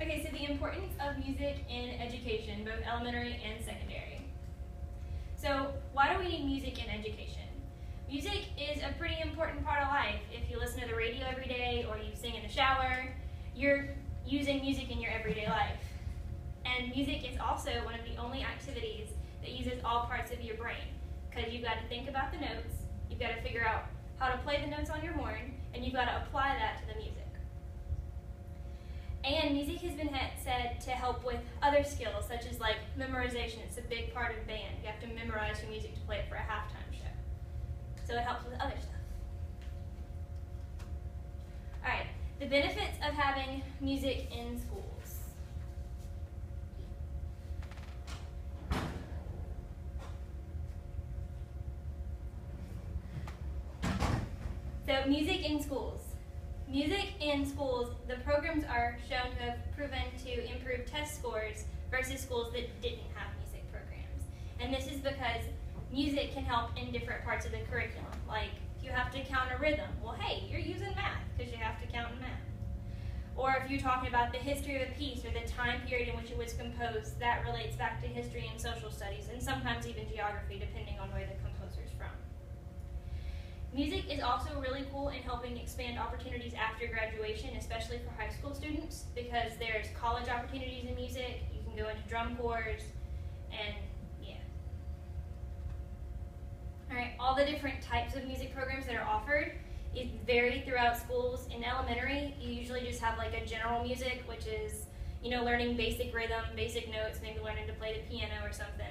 Okay, so the importance of music in education, both elementary and secondary. So why do we need music in education? Music is a pretty important part of life. If you listen to the radio every day or you sing in the shower, you're using music in your everyday life. And music is also one of the only activities that uses all parts of your brain, because you've got to think about the notes, you've got to figure out how to play the notes on your horn, and you've got to apply that to the music. And music has been said to help with other skills, such as like memorization. It's a big part of band. You have to memorize your music to play it for a halftime show. So it helps with other stuff. All right, the benefits of having music in schools. So music in schools. Music in schools, the programs are shown to have proven to improve test scores versus schools that didn't have music programs. And this is because music can help in different parts of the curriculum. Like, if you have to count a rhythm, well, hey, you're using math because you have to count in math. Or if you're talking about the history of a piece or the time period in which it was composed, that relates back to history and social studies, and sometimes even geography, depending on where the composer's from. Music is also really cool in helping expand opportunities after graduation, especially for high school students, because there's college opportunities in music. You can go into drum corps, and yeah. All right, all the different types of music programs that are offered, it vary throughout schools. In elementary, you usually just have like a general music, which is, you know, learning basic rhythm, basic notes, maybe learning to play the piano or something.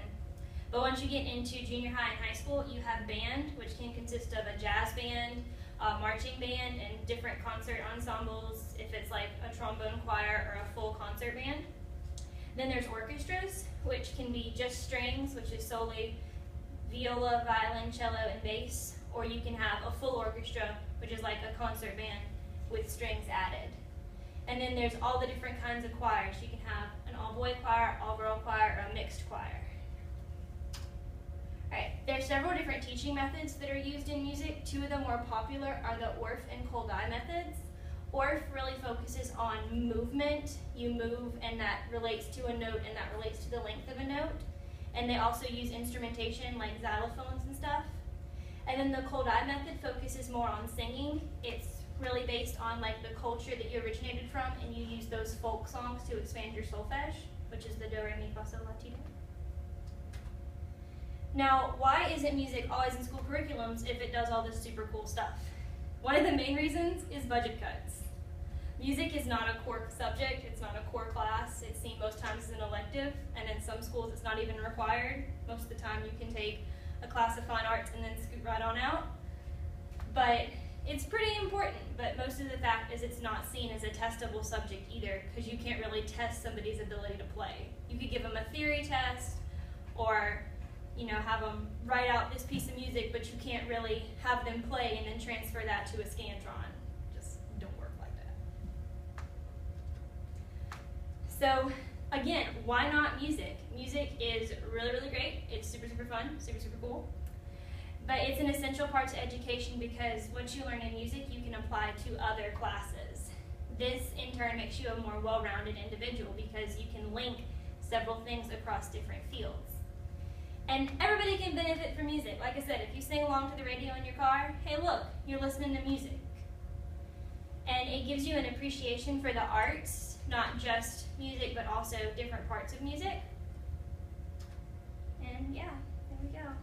But once you get into junior high and high school, you have band, which can consist of a jazz band, a marching band, and different concert ensembles, if it's like a trombone choir or a full concert band. Then there's orchestras, which can be just strings, which is solely viola, violin, cello, and bass, or you can have a full orchestra, which is like a concert band with strings added. And then there's all the different kinds of choirs. You can have an all-boy choir, all-girl choir, or a mixed choir. Alright, there are several different teaching methods that are used in music. Two of the more popular are the Orff and Koldai methods. Orff really focuses on movement. You move, and that relates to a note, and that relates to the length of a note. And they also use instrumentation like xylophones and stuff. And then the Koldai method focuses more on singing. It's really based on like the culture that you originated from, and you use those folk songs to expand your solfege, which is the do, re, mi, fa, sol, la, ti, do. Now, why isn't music always in school curriculums if it does all this super cool stuff? One of the main reasons is budget cuts. Music is not a core subject, it's not a core class. It's seen most times as an elective, and in some schools it's not even required. Most of the time you can take a class of fine arts and then scoot right on out. But it's pretty important, but most of the fact is it's not seen as a testable subject either, because you can't really test somebody's ability to play. You could give them a theory test, or have them write out this piece of music, but you can't really have them play and then transfer that to a Scantron. Just don't work like that. So again, why not music? Music is really, really great. It's super, super fun, super, super cool. But it's an essential part to education because what you learn in music, you can apply to other classes. This in turn makes you a more well-rounded individual because you can link several things across different fields. And everybody can benefit from music. Like I said, if you sing along to the radio in your car, hey look, you're listening to music. And it gives you an appreciation for the arts, not just music, but also different parts of music. And yeah, there we go.